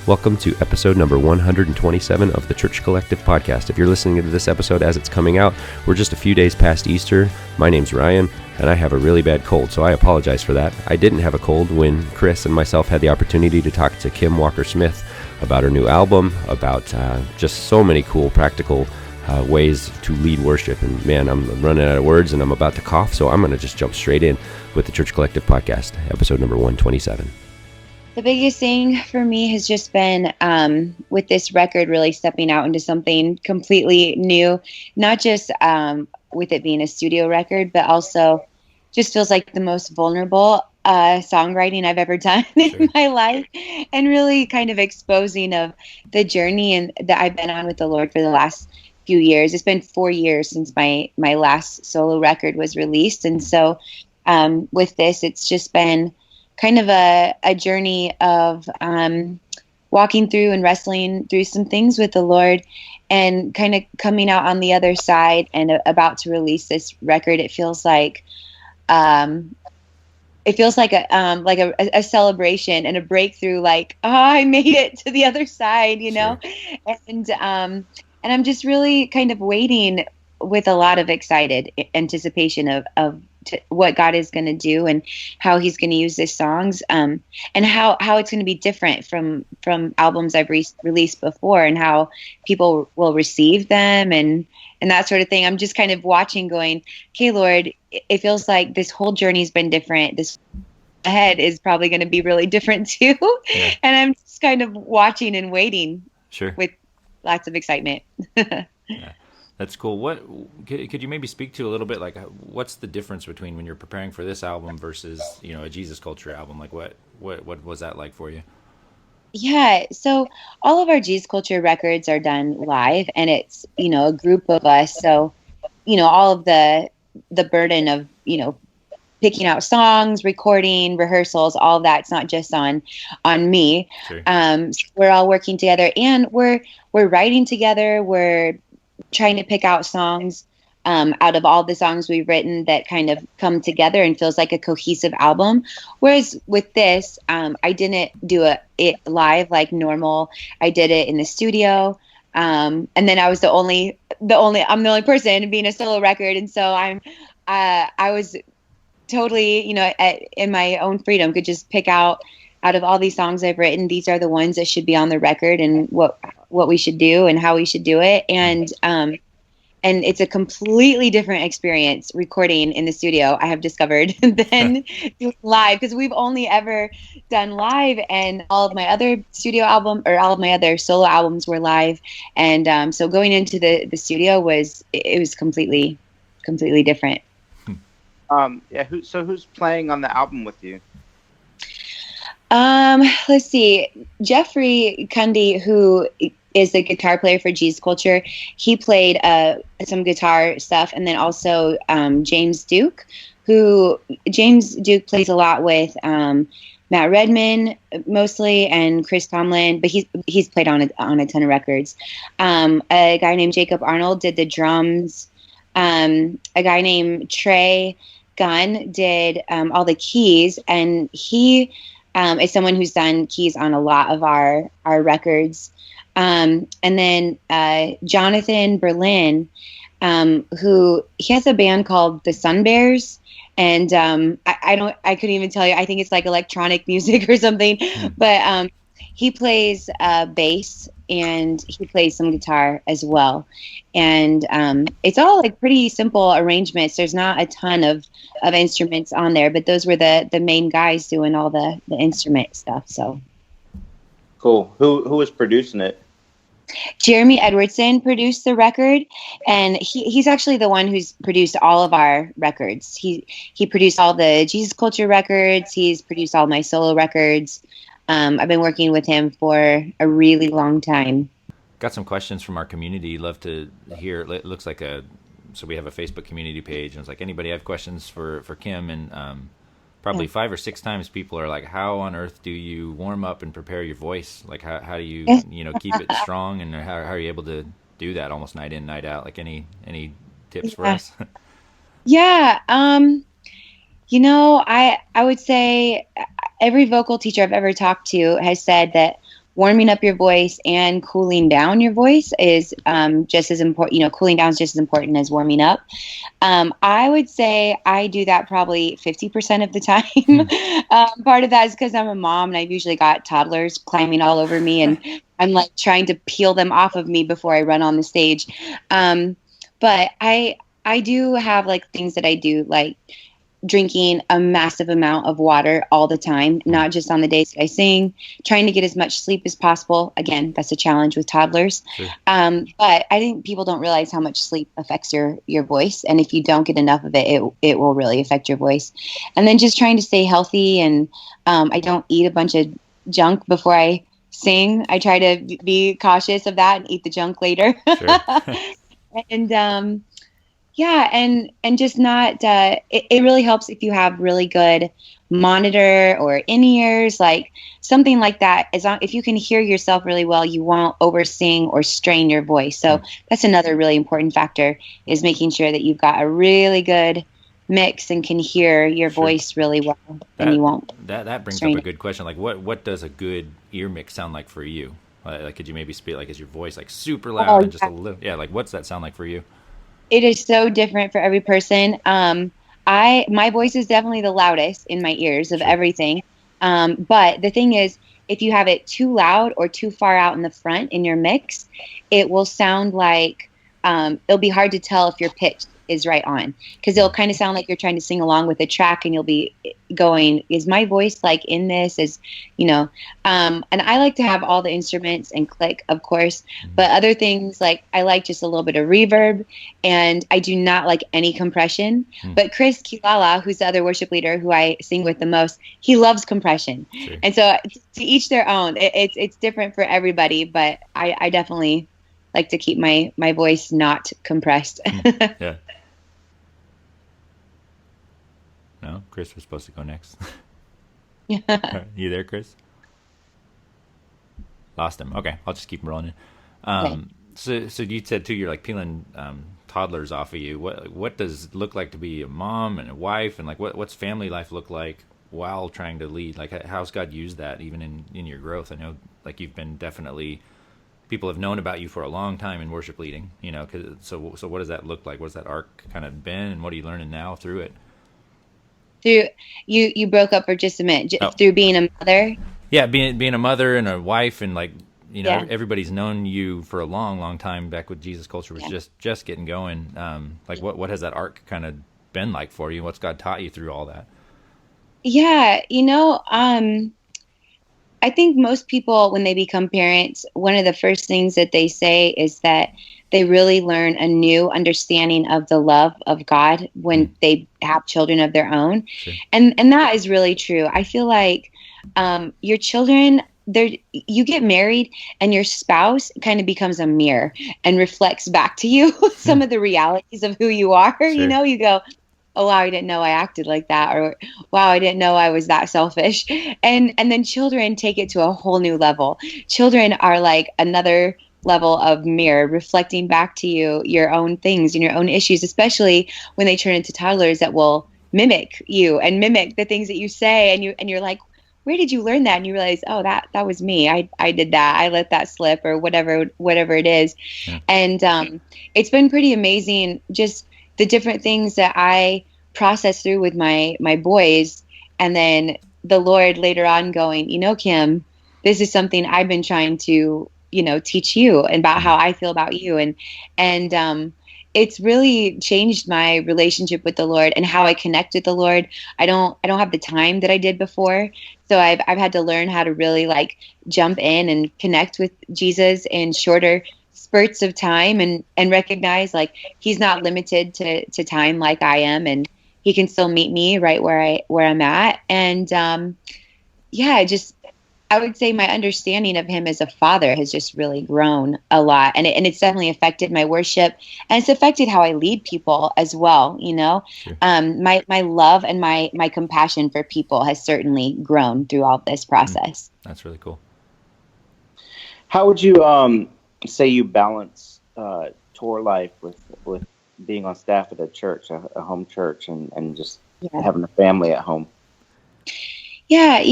Welcome to episode number 127 of the Church Collective podcast. If you're listening to this episode as it's coming out, we're just a few days past Easter. My name's Ryan, and I have a really bad cold, so I apologize for that. I didn't have a cold when Chris and myself had the opportunity to talk to Kim Walker-Smith about her new album, about just so many cool practical ways to lead worship. And man, I'm running out of words and I'm about to cough, so I'm going to just jump straight in with the Church Collective podcast, episode number 127. The biggest thing for me has just been with this record really stepping out into something completely new, not just with it being a studio record, but also just feels like the most vulnerable songwriting I've ever done in my life, and really kind of exposing of the journey and that I've been on with the Lord for the last few years. It's been 4 years since my last solo record was released. And so with this, it's just been kind of a journey of walking through and wrestling through some things with the Lord, and kind of coming out on the other side and about to release this record. It feels like a celebration and a breakthrough, like, oh, I made it to the other side, you know? And I'm just really kind of waiting with a lot of excited anticipation of what God is going to do and how he's going to use these songs, and how it's going to be different from albums I've released before, and how people will receive them and that sort of thing. I'm just kind of watching going, okay, Lord, it feels like this whole journey's been different. This ahead is probably going to be really different too. Yeah. And I'm just kind of watching and waiting with lots of excitement. Yeah. That's cool. What could you maybe speak to a little bit, like what's the difference between when you're preparing for this album versus, a Jesus Culture album? Like what was that like for you? Yeah, so all of our Jesus Culture records are done live, and it's, a group of us. So, all of the burden of, picking out songs, recording, rehearsals, all of that's not just on me. Sure. So we're all working together, and we're writing together. We're trying to pick out songs out of all the songs we've written that kind of come together and feels like a cohesive album. Whereas with this, I didn't do it live like normal. I did it in the studio. And then I was I'm the only person being a solo record. And so I was totally, in my own freedom, could just pick out of all these songs I've written, these are the ones that should be on the record, and what we should do and how we should do it. And it's a completely different experience recording in the studio, I have discovered, than live, because we've only ever done live, and all of my other solo albums were live. And so going into the studio was completely different. Who's playing on the album with you? Let's see. Jeffrey Cundy, who is the guitar player for Jesus Culture, he played some guitar stuff, and then also James Duke plays a lot with Matt Redman mostly, and Chris Tomlin, but he's played on a ton of records. A guy named Jacob Arnold did the drums. A guy named Trey Gunn did all the keys, and he is someone who's done keys on a lot of our records. And then Jonathan Berlin, who he has a band called the Sun Bears, and I couldn't even tell you. I think it's like electronic music or something, but he plays bass, and he plays some guitar as well. And it's all like pretty simple arrangements. There's not a ton of instruments on there, but those were the main guys doing all the instrument stuff. So cool. Who was producing it? Jeremy Edwardson produced the record, and he's actually the one who's produced all of our records. He produced all the Jesus Culture records. He's produced all my solo records. I've been working with him for a really long time. Got some questions from our community. Love to hear. It looks like so we have a Facebook community page, and it's like, anybody have questions for Kim? And probably 5 or 6 times people are like, how on earth do you warm up and prepare your voice? Like how do you keep it strong, and how are you able to do that almost night in, night out? Like any tips for us? Yeah. I would say every vocal teacher I've ever talked to has said that warming up your voice and cooling down your voice is just as important. Cooling down is just as important as warming up. I would say I do that probably 50% of the time. Part of that is because I'm a mom and I've usually got toddlers climbing all over me and I'm like trying to peel them off of me before I run on the stage. But I do have like things that I do, like drinking a massive amount of water all the time, not just on the days that I sing, trying to get as much sleep as possible. Again, that's a challenge with toddlers. Sure. But I think people don't realize how much sleep affects your voice. And if you don't get enough of it, it will really affect your voice. And then just trying to stay healthy. And I don't eat a bunch of junk before I sing. I try to be cautious of that and eat the junk later. Sure. And yeah, and just not. It really helps if you have really good monitor or in-ears, like something like that. If you can hear yourself really well, you won't oversing or strain your voice. So that's another really important factor, is making sure that you've got a really good mix and can hear your voice really well. Then you won't. That brings up a good question. Like, what does a good ear mix sound like for you? Like, could you maybe speak, like, is your voice like super loud and just a little? Yeah, like, what's that sound like for you? It is so different for every person. My voice is definitely the loudest in my ears of everything. But the thing is, if you have it too loud or too far out in the front in your mix, it will sound like it'll be hard to tell if your pitch is right on, because it'll kind of sound like you're trying to sing along with a track and you'll be going, is my voice like in this? And I like to have all the instruments and click, of course, but other things, like I like just a little bit of reverb, and I do not like any compression. But Chris Kilala, who's the other worship leader who I sing with the most, he loves compression. Sure. And so to each their own. It's different for everybody, but I definitely like to keep my voice not compressed. Yeah. No, Chris was supposed to go next. You there, Chris? Lost him. Okay, I'll just keep rolling. Okay. So you said too, you're like peeling toddlers off of you. What does it look like to be a mom and a wife, and like what's family life look like while trying to lead? Like, how's God used that even in your growth? I know, like, you've been definitely, people have known about you for a long time in worship leading. So what does that look like? What's that arc kind of been, and what are you learning now through it? Through you broke up for just a minute. Through being a mother. Yeah, being a mother and a wife, and like, everybody's known you for a long time. Back with Jesus Culture was just getting going. Like, what has that arc kind of been like for you? What's God taught you through all that? Yeah, I think most people, when they become parents, one of the first things that they say is that they really learn a new understanding of the love of God when they have children of their own. Sure. And that is really true. I feel like your children, you get married and your spouse kind of becomes a mirror and reflects back to you some of the realities of who you are. Sure. You go, oh, wow, I didn't know I acted like that, or wow, I didn't know I was that selfish. And then children take it to a whole new level. Children are like another level of mirror, reflecting back to you your own things and your own issues, especially when they turn into toddlers that will mimic you and mimic the things that you say, and you're like, where did you learn that? And you realize, oh, that was me. I did that. I let that slip, or whatever it is. Yeah. And it's been pretty amazing, just the different things that I process through with my boys, and then the Lord later on going, Kim, this is something I've been trying to, teach you about how I feel about you. And it's really changed my relationship with the Lord and how I connect with the Lord. I don't have the time that I did before. So I've had to learn how to really like jump in and connect with Jesus in shorter spurts of time, and recognize like he's not limited to time like I am, and he can still meet me right where I'm at. And I would say my understanding of him as a father has just really grown a lot, and it's definitely affected my worship, and it's affected how I lead people as well. Sure. My love and my compassion for people has certainly grown through all this process. That's really cool. How would you say you balance tour life with being on staff at a church, a home church, and just having a family at home? Yeah,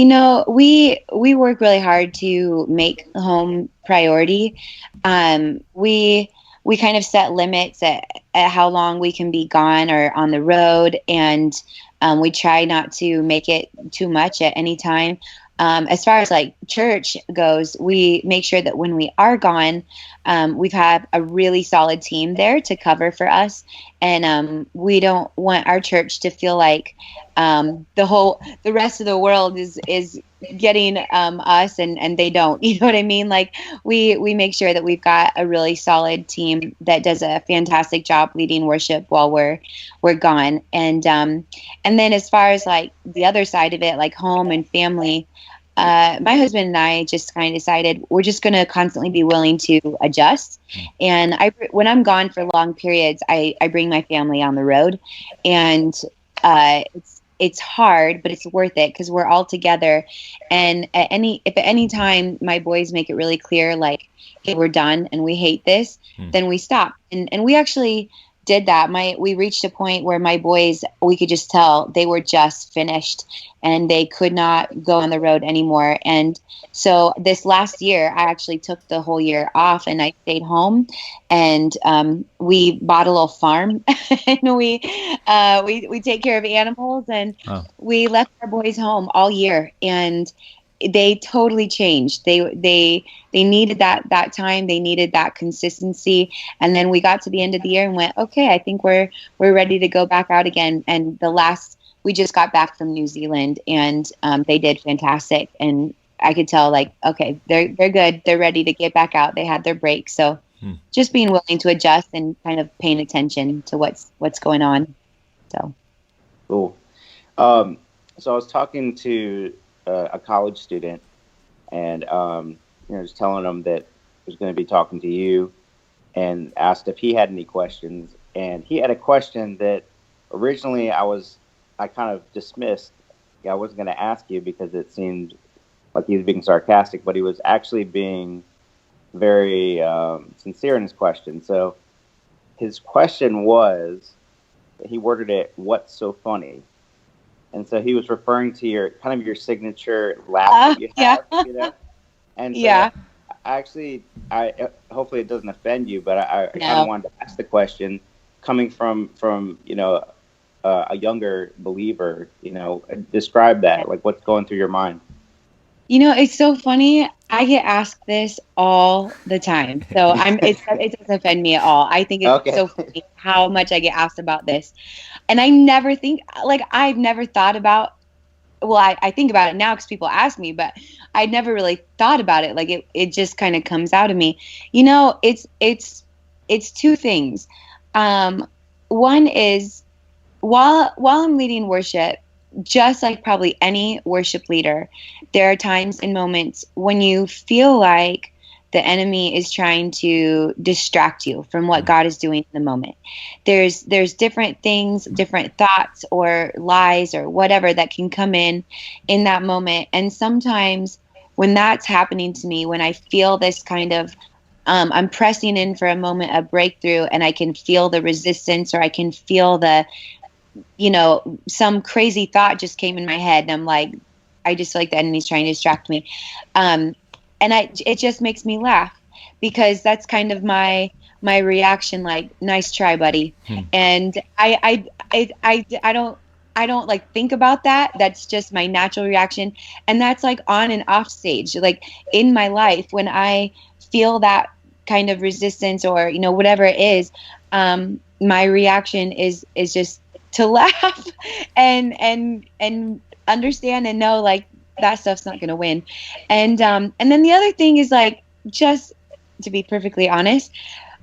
we work really hard to make home priority. We kind of set limits at how long we can be gone or on the road, and we try not to make it too much at any time. As far as like church goes, we make sure that when we are gone, we've had a really solid team there to cover for us, and we don't want our church to feel like the rest of the world is getting us and they don't. You know what I mean? Like we make sure that we've got a really solid team that does a fantastic job leading worship while we're gone. And then as far as like the other side of it, like home and family, my husband and I just kind of decided we're just going to constantly be willing to adjust. And when I'm gone for long periods, I bring my family on the road, and it's hard, but it's worth it because we're all together. And if at any time my boys make it really clear, like, hey, we're done and we hate this, then we stop. And we actually did that. We reached a point where my boys, we could just tell they were just finished and they could not go on the road anymore. And so this last year, I actually took the whole year off and I stayed home, and we bought a little farm and we take care of animals, and we left our boys home all year, and they totally changed. They needed that time. They needed that consistency. And then we got to the end of the year and went, okay, I think we're ready to go back out again. And we just got back from New Zealand, and they did fantastic. And I could tell, like, okay, they're good. They're ready to get back out. They had their break. So just being willing to adjust and kind of paying attention to what's going on. So cool. So I was talking to a college student, and just telling him that I was going to be talking to you, and asked if he had any questions. And he had a question that originally I kind of dismissed. I wasn't going to ask you because it seemed like he was being sarcastic, but he was actually being very sincere in his question. So his question was, he worded it, "What's so funny?" And so he was referring to your signature laugh that you have, And so I hopefully it doesn't offend you, but I kind of wanted to ask the question, coming from a younger believer, describe that, like what's going through your mind. It's so funny. I get asked this all the time, so it doesn't offend me at all. I think it's so funny how much I get asked about this. And I never think, like, I've never thought about, well, I think about it now because people ask me, but I never really thought about it. Like it just kind of comes out of me. It's two things. One is while I'm leading worship, just like probably any worship leader, there are times and moments when you feel like the enemy is trying to distract you from what God is doing in the moment. There's different things, different thoughts or lies or whatever that can come in that moment. And sometimes when that's happening to me, when I feel this kind of, I'm pressing in for a moment of breakthrough, and I can feel the resistance, or I can feel some crazy thought just came in my head, and I'm like, I just feel like the enemy's trying to distract me. And it just makes me laugh, because that's kind of my reaction, like, nice try, buddy. And I don't like think about that. That's just my natural reaction. And that's like on and off stage, like in my life, when I feel that kind of resistance or, whatever it is, my reaction is just to laugh and understand and know, like, that stuff's not going to win. And then the other thing is, like, just to be perfectly honest,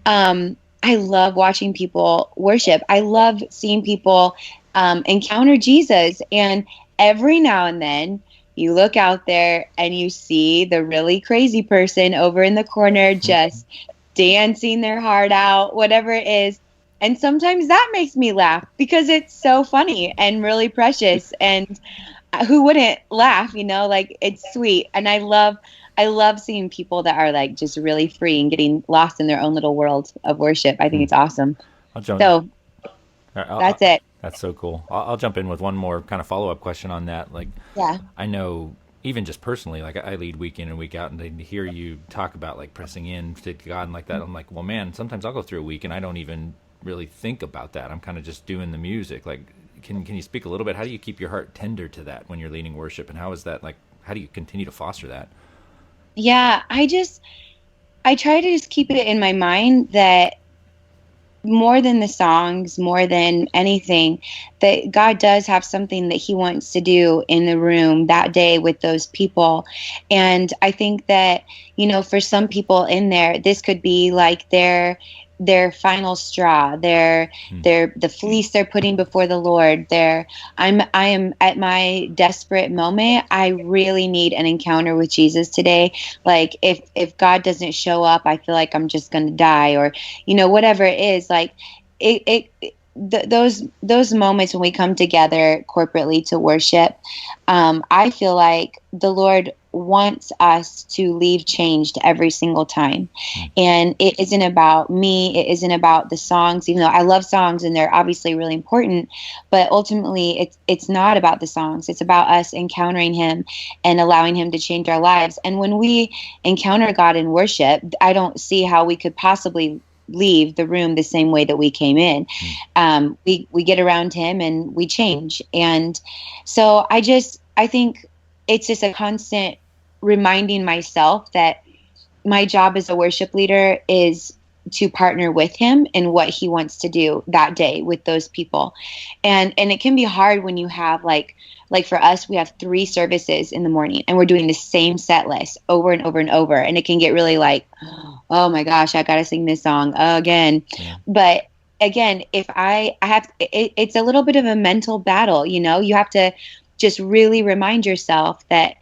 I love watching people worship. I love seeing people encounter Jesus. And every now and then you look out there and you see the really crazy person over in the corner just dancing their heart out, whatever it is. And sometimes that makes me laugh because it's so funny and really precious. And who wouldn't laugh, like, it's sweet. And I love seeing people that are, like, just really free and getting lost in their own little world of worship. I think it's awesome. I'll jump. So that's it. That's so cool. I'll jump in with one more kind of follow-up question on that. Like, Yeah. I know even just personally, like I lead week in and week out, and to hear you talk about like pressing in to God and like that, I'm like, well, man, sometimes I'll go through a week and I don't even really think about that. I'm kind of just doing the music. Like, can you speak a little bit? How do you keep your heart tender to that when you're leading worship, and how is that like? How do you continue to foster that? Yeah, I try to just keep it in my mind that more than the songs, more than anything, that God does have something that he wants to do in the room that day with those people. And I think that, for some people in there, this could be like their final straw, the fleece they're putting before the Lord. I am at my desperate moment. I really need an encounter with Jesus today. Like if God doesn't show up, I feel like I'm just going to die, or whatever it is. Like those moments when we come together corporately to worship, I feel like the Lord wants us to leave changed every single time. And it isn't about me. It isn't about the songs, even though I love songs and they're obviously really important, but ultimately it's not about the songs. It's about us encountering him and allowing him to change our lives. And when we encounter God in worship, I don't see how we could possibly leave the room the same way that we came in. We get around him and we change. And so I think it's just a constant reminding myself that my job as a worship leader is to partner with him in what he wants to do that day with those people. And it can be hard when you have like for us, we have 3 services in the morning and we're doing the same set list over and over and over. And it can get really like, oh my gosh, I got to sing this song again. Yeah. But again, if I have, it's a little bit of a mental battle, you have to just really remind yourself that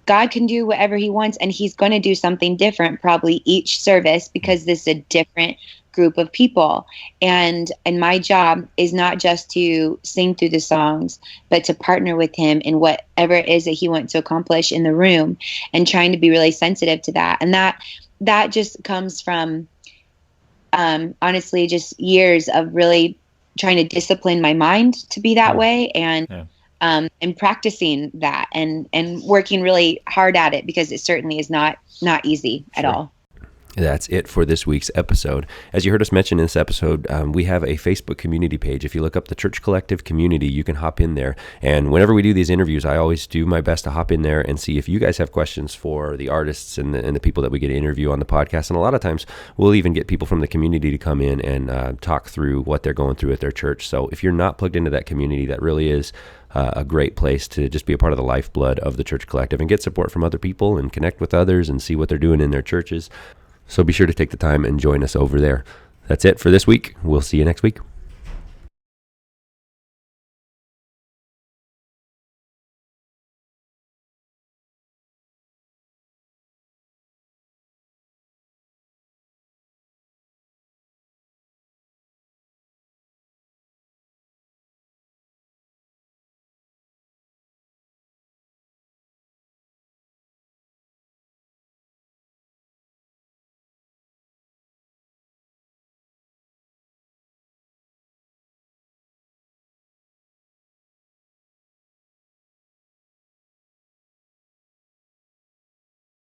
God can do whatever he wants, and he's going to do something different probably each service, because this is a different group of people. And my job is not just to sing through the songs, but to partner with him in whatever it is that he wants to accomplish in the room, and trying to be really sensitive to that. And that just comes from, honestly, just years of really trying to discipline my mind to be that way. And practicing that and working really hard at it, because it certainly is not easy at all. That's it for this week's episode. As you heard us mention in this episode, we have a Facebook community page. If you look up the Church Collective community, you can hop in there. And whenever we do these interviews, I always do my best to hop in there and see if you guys have questions for the artists and the people that we get to interview on the podcast. And a lot of times we'll even get people from the community to come in and talk through what they're going through at their church. So if you're not plugged into that community, that really is a great place to just be a part of the lifeblood of the Church Collective and get support from other people and connect with others and see what they're doing in their churches. So be sure to take the time and join us over there. That's it for this week. We'll see you next week.